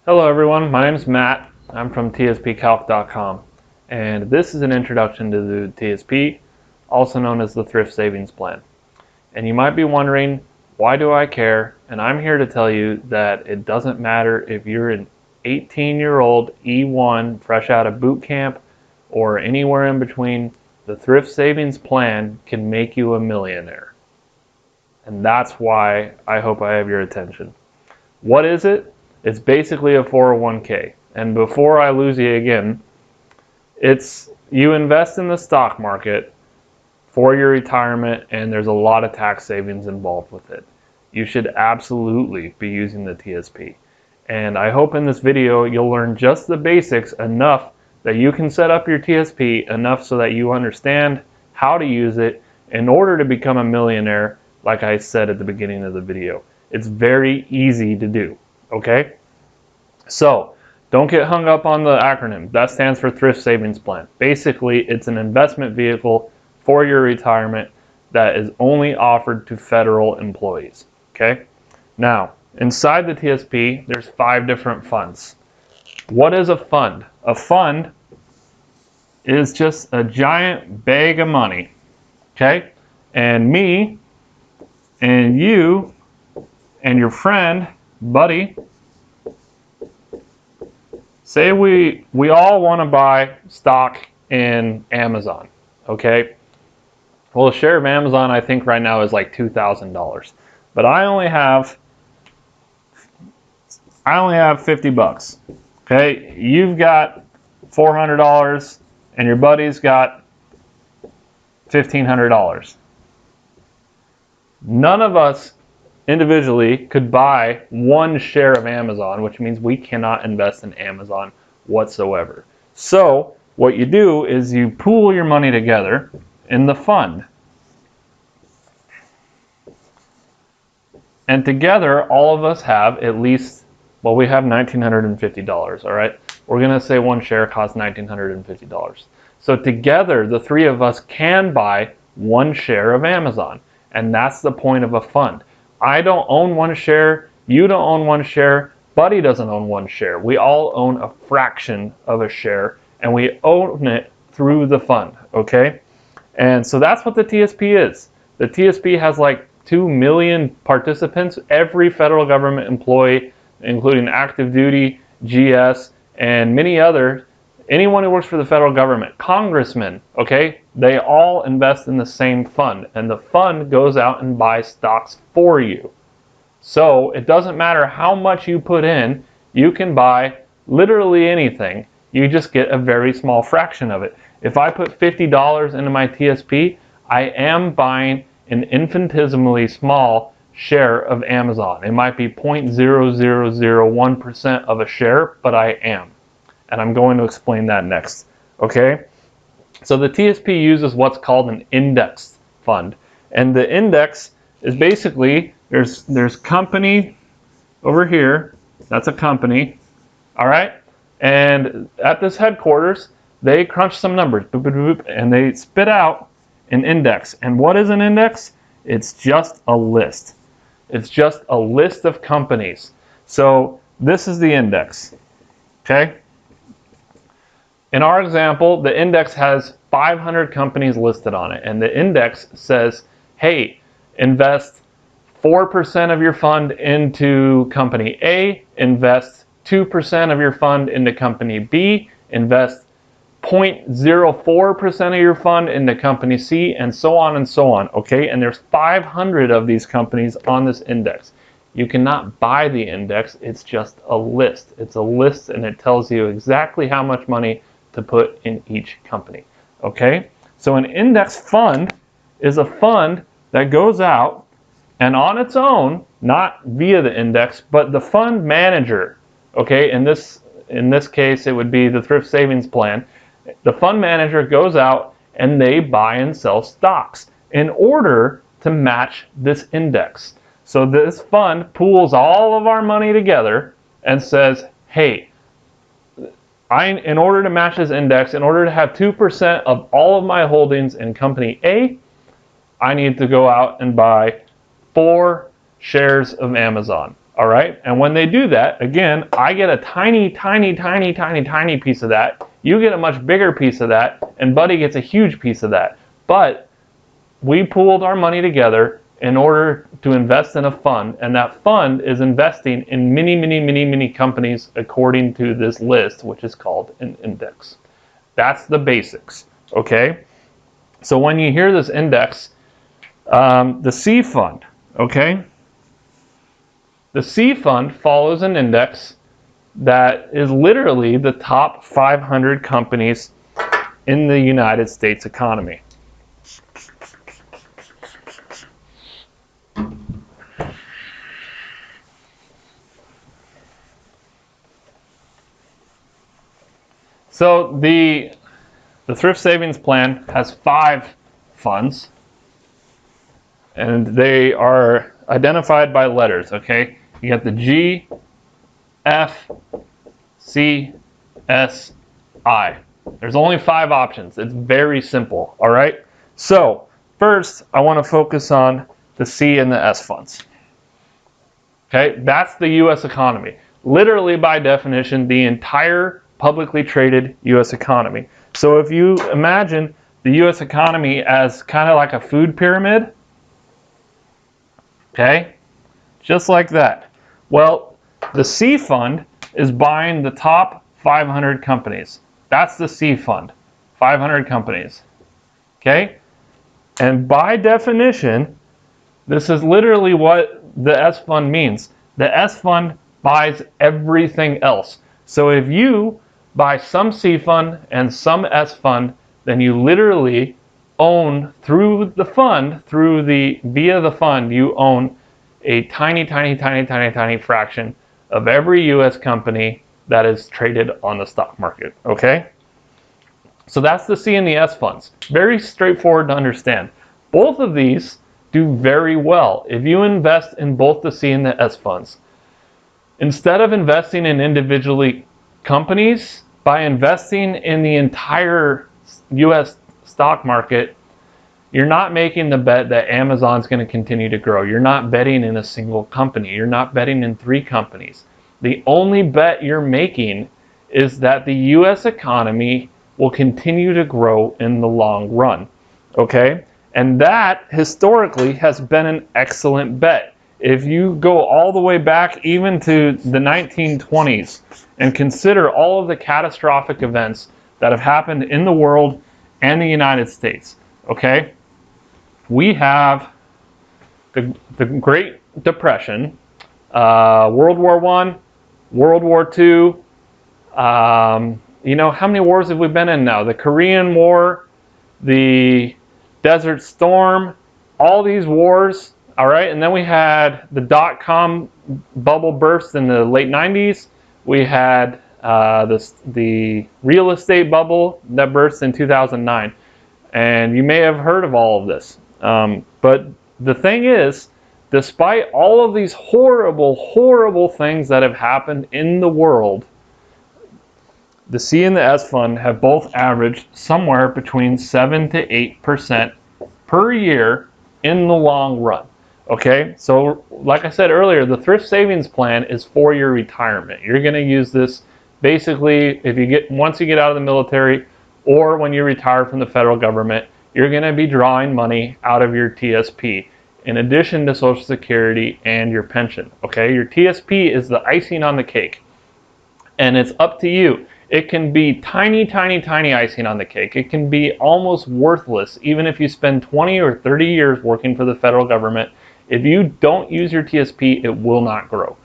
Hello everyone, my name is Matt. I'm from tspcalc.com, and this is an introduction to the TSP, also known as the Thrift Savings Plan. And you might be wondering, why do I care? And I'm here to tell you that it doesn't matter if you're an 18-year-old E1 fresh out of boot camp or anywhere in between. The Thrift Savings Plan can make you a millionaire. And that's why I hope I have your attention. What is it? It's basically a 401k. And before I lose you again, it's you invest in the stock market for your retirement, and there's a lot of tax savings involved with it. You should absolutely be using the TSP. And I hope in this video you'll learn just the basics enough that you can set up your TSP enough so that you understand how to use it in order to become a millionaire, like I said at the beginning of the video. It's very easy to do. Okay, so don't get hung up on the acronym. That stands for Thrift Savings Plan. Basically, it's an investment vehicle for your retirement that is only offered to federal employees. Okay, now inside the TSP, there's 5 different funds. What is a fund? A fund is just a giant bag of money. Okay, and me and you and your friend, buddy, say we all want to buy stock in Amazon, okay? Well, a share of Amazon I think right now is like $2,000, but I only have 50 bucks. Okay, you've got $400 and your buddy's got $1,500. None of us individually could buy 1 share of Amazon, which means we cannot invest in Amazon whatsoever. So what you do is you pool your money together in the fund. And together, all of us have at least, well, we have $1,950, all right? We're going to say 1 share costs $1,950. So together, the 3 of us can buy 1 share of Amazon. And that's the point of a fund. I don't own 1 share, you don't own 1 share, Buddy doesn't own 1 share. We all own a fraction of a share, and we own it through the fund, okay? And so that's what the TSP is. The TSP has like 2 million participants, every federal government employee, including active duty, GS, and many others. Anyone who works for the federal government, congressmen, okay, they all invest in the same fund, and the fund goes out and buys stocks for you. So it doesn't matter how much you put in, you can buy literally anything. You just get a very small fraction of it. If I put $50 into my TSP, I am buying an infinitesimally small share of Amazon. It might be 0.0001% of a share, but I am. And I'm going to explain that next, okay? So the TSP uses what's called an index fund. And the index is basically, there's company over here, that's a company, all right? And at this headquarters, they crunch some numbers, boop, boop, boop, and they spit out an index. And what is an index? It's just a list. It's just a list of companies. So this is the index, okay? In our example, the index has 500 companies listed on it, and the index says, hey, invest 4% of your fund into company A, invest 2% of your fund into company B, invest 0.04% of your fund into company C, and so on, okay? And there's 500 of these companies on this index. You cannot buy the index, it's just a list. It's a list, and it tells you exactly how much money to put in each company, okay? So an index fund is a fund that goes out and on its own, not via the index, but the fund manager, okay? In this case, it would be the Thrift Savings Plan. The fund manager goes out and they buy and sell stocks in order to match this index. So this fund pools all of our money together and says, hey, in order to match this index, in order to have 2% of all of my holdings in company A, I need to go out and buy 4 shares of Amazon. All right, and when they do that, again, I get a tiny piece of that. You get a much bigger piece of that, and Buddy gets a huge piece of that. But we pooled our money together in order to invest in a fund, and that fund is investing in many companies according to this list, which is called an index. That's the basics, okay? So when you hear this index, the C fund, okay? The C fund follows an index that is literally the top 500 companies in the United States economy. So the thrift savings plan has 5 funds, and they are identified by letters, okay? You got the G, F, C, S, I. There's only 5 options. It's very simple, all right? So first, I want to focus on the C and the S funds. Okay, that's the U.S. economy. Literally, by definition, the entire publicly traded U.S. economy. So if you imagine the U.S. economy as kind of like a food pyramid, okay, just like that. Well, the C fund is buying the top 500 companies. That's the C fund, 500 companies, okay? And by definition, this is literally what the S fund means. The S fund buys everything else. So if you buy some C fund and some S fund, then you literally own through the fund, via the fund, you own a tiny fraction of every U.S. company that is traded on the stock market, okay? So that's the C and the S funds. Very straightforward to understand. Both of these do very well if you invest in both the C and the S funds. Instead of investing in individually companies, by investing in the entire U.S. stock market, you're not making the bet that Amazon's going to continue to grow. You're not betting in a single company. You're not betting in 3 companies. The only bet you're making is that the U.S. economy will continue to grow in the long run, okay? And that, historically, has been an excellent bet. If you go all the way back even to the 1920s and consider all of the catastrophic events that have happened in the world and the United States, okay? We have the Great Depression, World War I, World War II. You know, how many wars have we been in now? The Korean War, the Desert Storm, all these wars, all right? And then we had the dot-com bubble burst in the late 90s. We had the real estate bubble that burst in 2009. And you may have heard of all of this. But the thing is, despite all of these horrible things that have happened in the world, the C and the S fund have both averaged somewhere between 7 to 8% per year in the long run. Okay, so like I said earlier, the thrift savings plan is for your retirement. You're going to use this basically once you get out of the military, or when you retire from the federal government. You're going to be drawing money out of your TSP in addition to Social Security and your pension. Okay, your TSP is the icing on the cake, and it's up to you. It can be tiny icing on the cake. It can be almost worthless, even if you spend 20 or 30 years working for the federal government. If you don't use your TSP, it will not grow.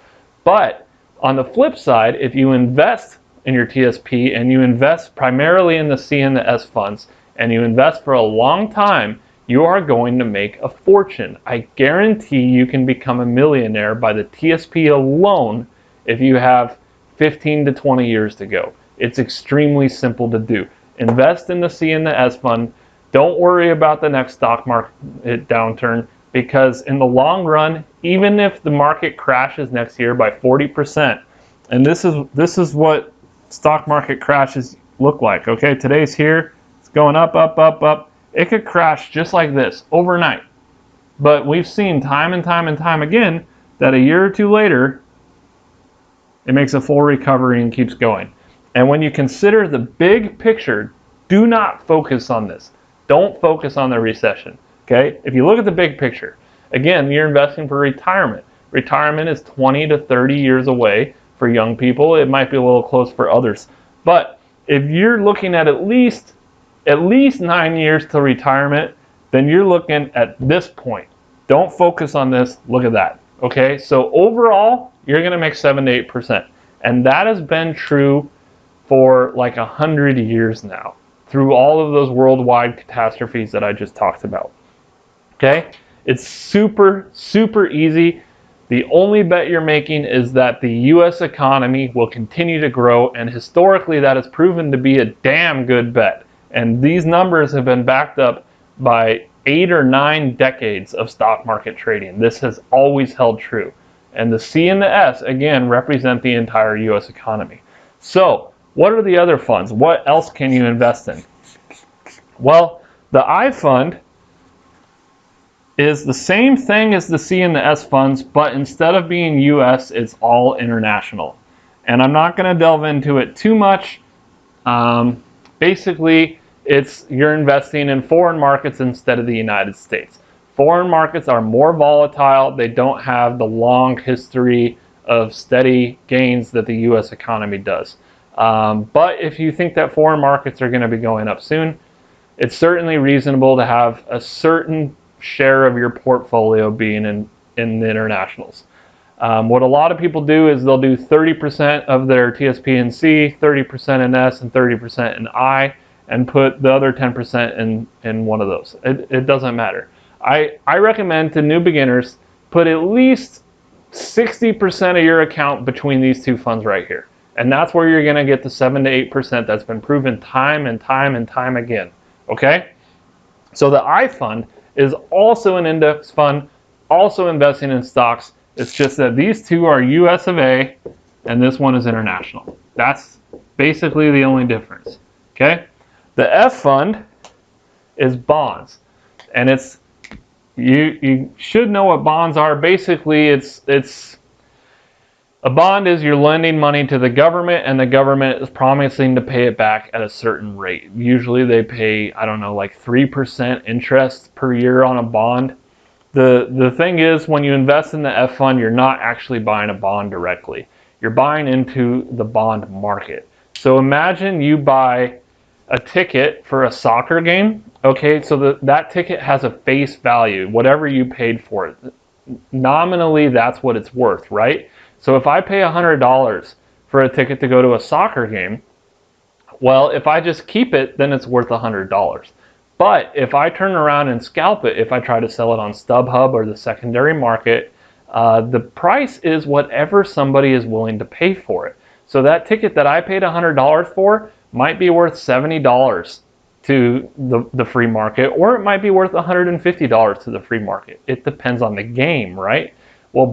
But on the flip side, if you invest in your TSP and you invest primarily in the C and the S funds, and you invest for a long time, you are going to make a fortune. I guarantee you can become a millionaire by the TSP alone if you have 15 to 20 years to go. It's extremely simple to do. Invest in the C and the S fund. Don't worry about the next stock market downturn, because in the long run, even if the market crashes next year by 40%, and this is what stock market crashes look like. Okay, today's here. Going up. It could crash just like this overnight. But we've seen time and time again that a year or two later, it makes a full recovery and keeps going. And when you consider the big picture, do not focus on this. Don't focus on the recession, okay? If you look at the big picture, again, you're investing for retirement. Retirement is 20 to 30 years away for young people. It might be a little close for others. But if you're looking at least 9 years to retirement, then you're looking at this point. Don't focus on this, look at that, okay? So overall, you're gonna make 7 to 8%. And that has been true for like 100 years now, through all of those worldwide catastrophes that I just talked about. Okay? It's super, super easy. The only bet you're making is that the US economy will continue to grow, and historically that has proven to be a damn good bet. And these numbers have been backed up by 8 or 9 decades of stock market trading. This has always held true. And the C and the S, again, represent the entire US economy. So, what are the other funds? What else can you invest in? Well, the I fund is the same thing as the C and the S funds, but instead of being US, it's all international. And I'm not going to delve into it too much. Basically, you're investing in foreign markets instead of the United States. Foreign markets are more volatile. They don't have the long history of steady gains that the US economy does. But if you think that foreign markets are going to be going up soon, it's certainly reasonable to have a certain share of your portfolio being in the internationals. What a lot of people do is they'll do 30% of their TSP in C, 30% in S, and 30% in I, and put the other 10% in one of those. It doesn't matter. I recommend to new beginners, put at least 60% of your account between these two funds right here. And that's where you're going to get the 7 to 8% that's been proven time and time and time again. Okay? So the I fund is also an index fund, also investing in stocks. It's just that these two are US of A and this one is international. That's basically the only difference. Okay? The F fund is bonds. And you should know what bonds are. Basically, a bond is you're lending money to the government, and the government is promising to pay it back at a certain rate. Usually they pay, I don't know, like 3% interest per year on a bond. The thing is, when you invest in the F fund, you're not actually buying a bond directly. You're buying into the bond market. So imagine you buy a ticket for a soccer game. Okay, so that ticket has a face value, whatever you paid for it. Nominally, that's what it's worth, right? So if I pay $100 for a ticket to go to a soccer game, well, if I just keep it, then it's worth $100. But if I turn around and scalp it, if I try to sell it on StubHub or the secondary market, the price is whatever somebody is willing to pay for it. So that ticket that I paid $100 for might be worth $70 to the free market, or it might be worth $150 to the free market. It depends on the game, right? Well,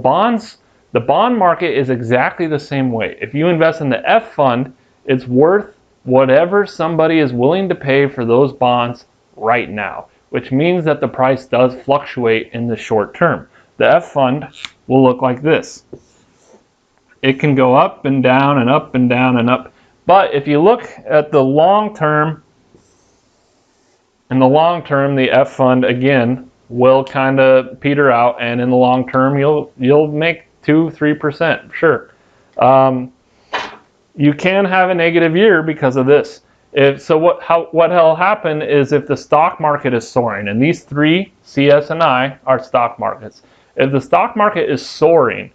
the bond market is exactly the same way. If you invest in the F fund, it's worth whatever somebody is willing to pay for those bonds right now, which means that the price does fluctuate in the short term. The F fund will look like this. It can go up and down and up and down and up. But if you look at the long term, in the long term, the F fund, again, will kind of peter out, and in the long term, you'll make 2-3%, sure. You can have a negative year because of this. What'll happen is if the stock market is soaring, and these three, CS and I, are stock markets. If the stock market is soaring,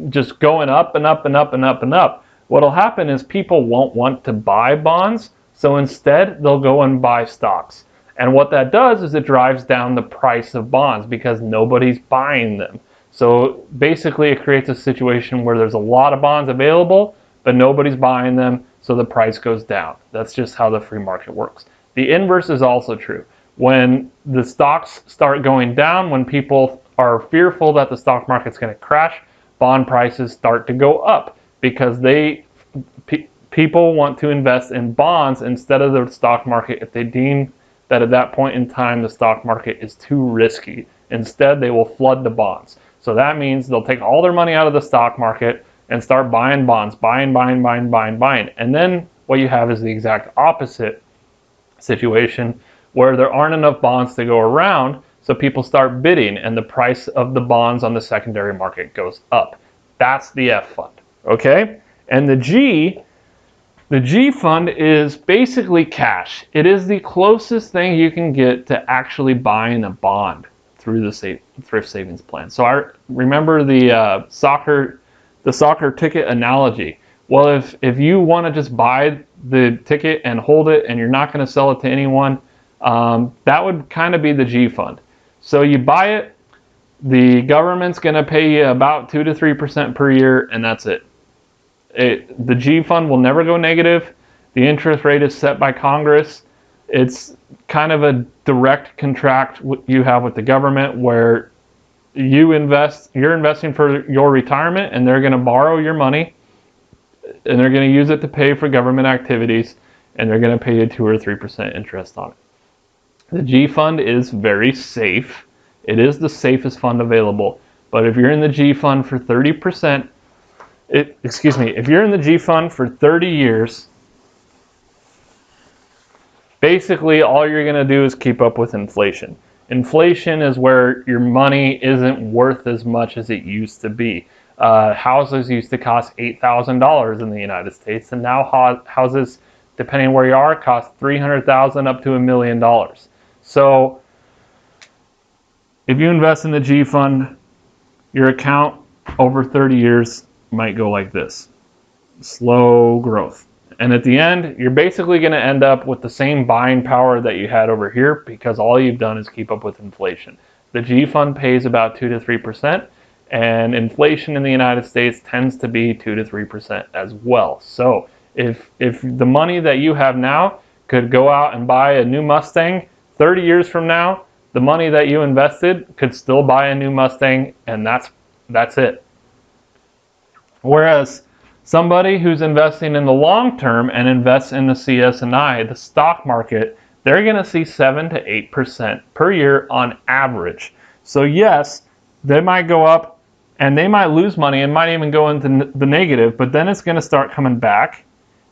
just going up and up and up and up and up, what'll happen is people won't want to buy bonds, so instead they'll go and buy stocks. And what that does is it drives down the price of bonds because nobody's buying them. So basically it creates a situation where there's a lot of bonds available, but nobody's buying them, so the price goes down. That's just how the free market works. The inverse is also true. When the stocks start going down, when people are fearful that the stock market's going to crash, bond prices start to go up because people want to invest in bonds instead of the stock market if they deem that at that point in time the stock market is too risky. Instead, they will flood the bonds. So that means they'll take all their money out of the stock market, and start buying bonds, buying. And then what you have is the exact opposite situation where there aren't enough bonds to go around, so people start bidding and the price of the bonds on the secondary market goes up. That's the F fund, okay? And the G fund is basically cash. It is the closest thing you can get to actually buying a bond through the thrift savings plan. So I remember the soccer ticket analogy. Well, if you want to just buy the ticket and hold it and you're not going to sell it to anyone, that would kind of be the G fund. So you buy it, the government's going to pay you about 2 to 3% per year, and that's it. The G fund will never go negative. The interest rate is set by Congress. It's kind of a direct contract you have with the government where you're investing for your retirement, and they're going to borrow your money and they're going to use it to pay for government activities, and they're going to pay you 2 or 3% interest on it. The G fund is very safe. It is the safest fund available. But if you're in the G fund for 30%, if you're in the G fund for 30 years, basically all you're going to do is keep up with inflation. Inflation is where your money isn't worth as much as it used to be. Houses used to cost $8,000 in the United States, and now houses, depending where you are, cost $300,000 up to $1 million. So if you invest in the G fund, your account over 30 years might go like this. Slow growth. And at the end, you're basically going to end up with the same buying power that you had over here because all you've done is keep up with inflation. The G fund pays about 2 to 3%, and inflation in the United States tends to be 2 to 3% as well. So if the money that you have now could go out and buy a new Mustang 30 years from now, the money that you invested could still buy a new Mustang, and that's it. Whereas somebody who's investing in the long term and invests in the CS&I, the stock market, they're going to see 7 to 8% per year on average. So yes, they might go up and they might lose money and might even go into the negative, but then it's going to start coming back,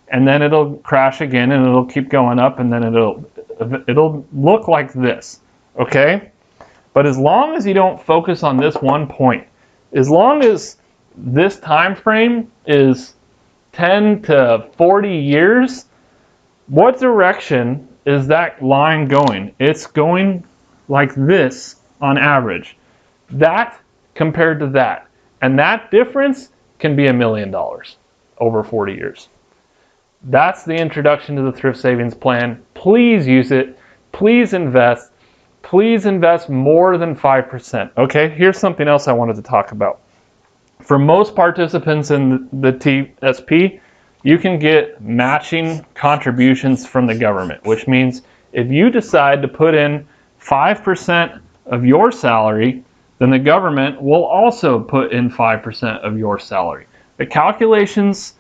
and then it'll crash again and it'll keep going up, and then it'll look like this, okay? But as long as you don't focus on this one point, as long as this time frame is 10 to 40 years, what direction is that line going? It's going like this on average. That compared to that. And that difference can be $1 million over 40 years. That's the introduction to the thrift savings plan. Please use it. Please invest. Please invest more than 5%. Okay, here's something else I wanted to talk about. For most participants in the TSP, you can get matching contributions from the government, which means if you decide to put in 5% of your salary, then the government will also put in 5% of your salary. The calculation's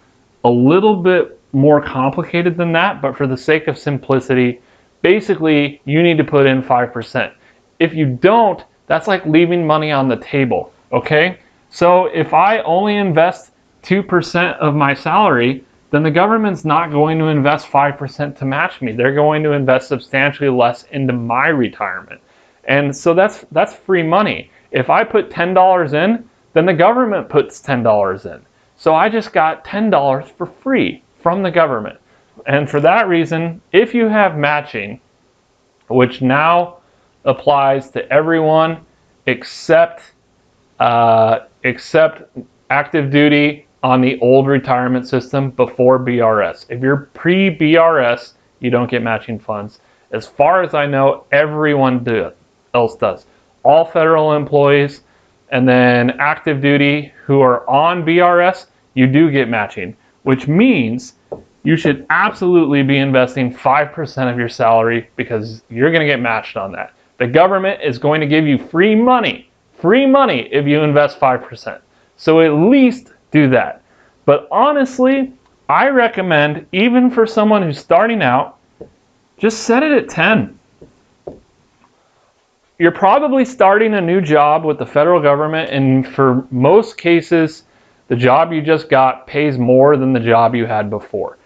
a little bit more complicated than that, but for the sake of simplicity, basically you need to put in 5%. If you don't, that's like leaving money on the table, okay? So if I only invest 2% of my salary, then the government's not going to invest 5% to match me. They're going to invest substantially less into my retirement. And so that's free money. If I put $10 in, then the government puts $10 in. So I just got $10 for free from the government. And for that reason, if you have matching, which now applies to everyone except active duty on the old retirement system before BRS. If you're pre-BRS, you don't get matching funds. As far as I know, everyone else does. All federal employees, and then active duty who are on BRS, you do get matching, which means you should absolutely be investing 5% of your salary because you're going to get matched on that. The government is going to give you free money if you invest 5%. So at least do that. But honestly, I recommend, even for someone who's starting out, just set it at 10. You're probably starting a new job with the federal government, and for most cases, the job you just got pays more than the job you had before.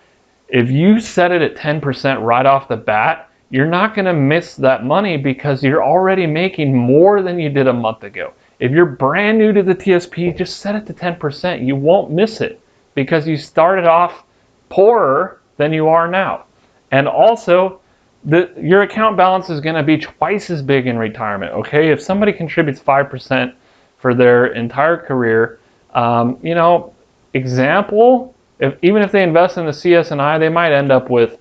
If you set it at 10% right off the bat, you're not going to miss that money because you're already making more than you did a month ago. If you're brand new to the TSP, just set it to 10%. You won't miss it because you started off poorer than you are now. And also, your account balance is going to be twice as big in retirement, okay? If somebody contributes 5% for their entire career, example, even if they invest in the CS&I, they might end up with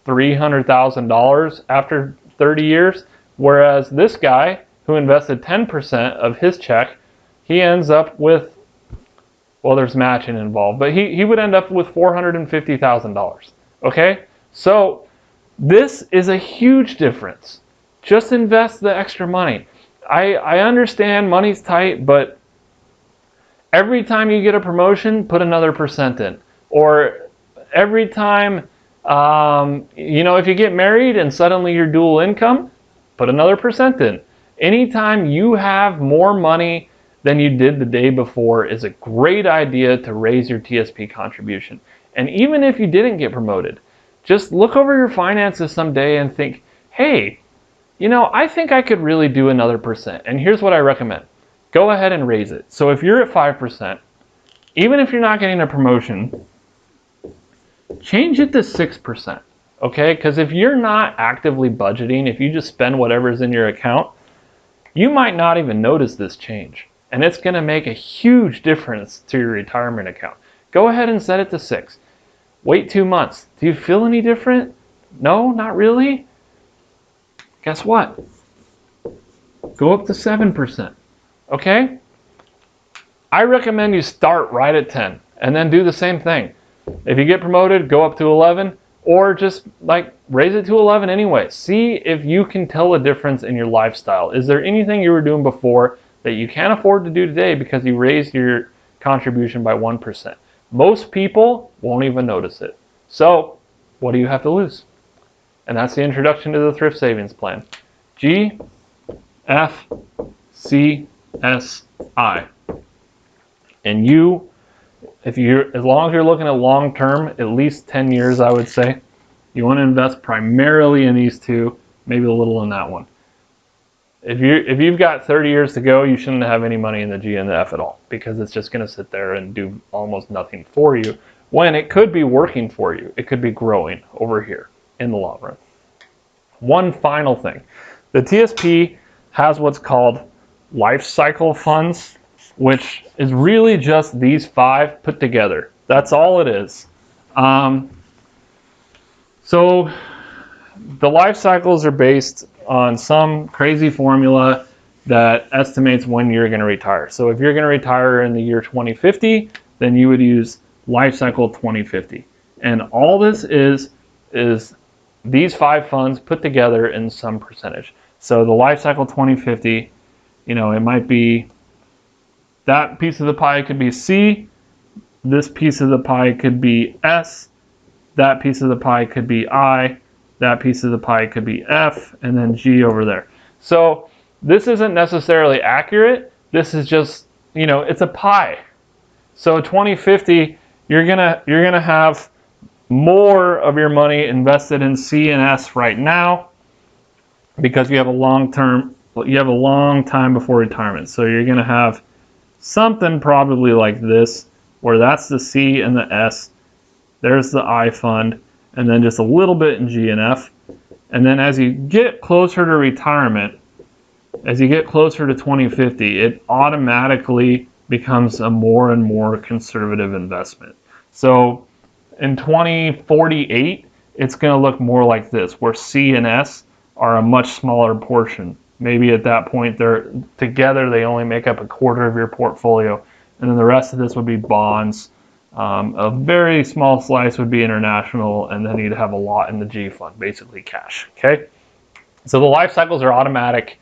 $300,000 after 30 years, whereas this guy who invested 10% of his check, he ends up with, well, there's matching involved, but he would end up with $450,000, okay? So this is a huge difference. Just invest the extra money. I understand money's tight, but every time you get a promotion, put another percent in. Or every time, if you get married and suddenly you're dual income, put another percent in. Anytime you have more money than you did the day before is a great idea to raise your TSP contribution. And even if you didn't get promoted, just look over your finances someday and think, hey, I think I could really do another percent. And here's what I recommend. Go ahead and raise it. So if you're at 5%, even if you're not getting a promotion, change it to 6%, okay? Because if you're not actively budgeting, if you just spend whatever's in your account, you might not even notice this change. And it's going to make a huge difference to your retirement account. Go ahead and set it to 6. Wait 2 months. Do you feel any different? No, not really? Guess what? Go up to 7%, okay? I recommend you start right at 10 and then do the same thing. If you get promoted, go up to 11, or just raise it to 11 anyway. See if you can tell a difference in your lifestyle. Is there anything you were doing before that you can't afford to do today because you raised your contribution by 1%? Most people won't even notice it. So what do you have to lose? And that's the introduction to the thrift savings plan. GFCSI. And as long as you're looking at long term, at least 10 years, I would say, you want to invest primarily in these two, maybe a little in that one. If you've got 30 years to go, you shouldn't have any money in the G and the F at all, because it's just going to sit there and do almost nothing for you when it could be working for you. It could be growing over here in the long run. One final thing. The TSP has what's called life cycle funds, which is really just these 5 put together. That's all it is. So the life cycles are based on some crazy formula that estimates when you're going to retire. So if you're going to retire in the year 2050, then you would use life cycle 2050. And all this is these 5 funds put together in some percentage. So the life cycle 2050, it might be that piece of the pie could be C, this piece of the pie could be S, that piece of the pie could be I, that piece of the pie could be F, and then G over there. So this isn't necessarily accurate. This is just, it's a pie. So 2050, you're gonna have more of your money invested in C and S right now because you have a long time before retirement. So you're gonna have something probably like this, where that's the C and the S, there's the I fund, and then just a little bit in G and F. And then as you get closer to retirement, as you get closer to 2050, it automatically becomes a more and more conservative investment. So in 2048, it's going to look more like this, where C and S are a much smaller portion. Maybe at that point, together they only make up a quarter of your portfolio, and then the rest of this would be bonds. A very small slice would be international, and then you'd have a lot in the G fund, basically cash. Okay, so the life cycles are automatic.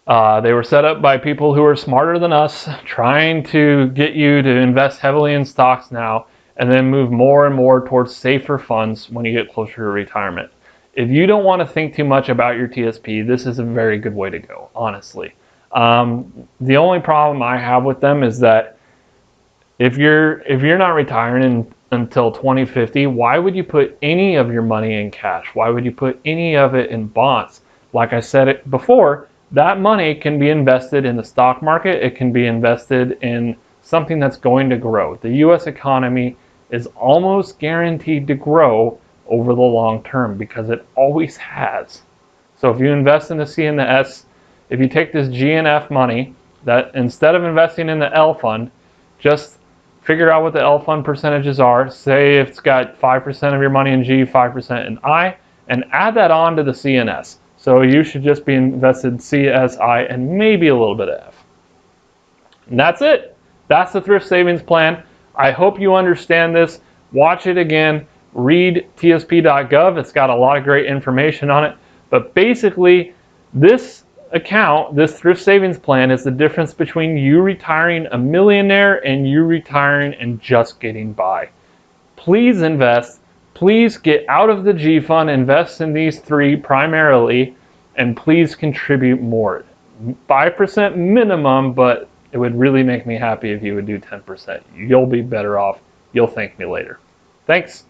They were set up by people who are smarter than us, trying to get you to invest heavily in stocks now, and then move more and more towards safer funds when you get closer to retirement. If you don't want to think too much about your TSP, this is a very good way to go, honestly. The only problem I have with them is that If you're not retiring until 2050, why would you put any of your money in cash? Why would you put any of it in bonds? Like I said it before, that money can be invested in the stock market. It can be invested in something that's going to grow. The US economy is almost guaranteed to grow over the long term because it always has. So if you invest in the C and the S, if you take this G and F money, that instead of investing in the L fund, just figure out what the L fund percentages are. Say it's got 5% of your money in G, 5% in I, and add that on to the C and S. So you should just be invested in C, S, I, and maybe a little bit of F. And that's it. That's the thrift savings plan. I hope you understand this. Watch it again. Read tsp.gov. It's got a lot of great information on it. But basically, this account, this thrift savings plan, is the difference between you retiring a millionaire and you retiring and just getting by. Please invest. Please get out of the G fund, invest in these three primarily, and please contribute more. 5% minimum, but it would really make me happy if you would do 10%. You'll be better off. You'll thank me later. Thanks.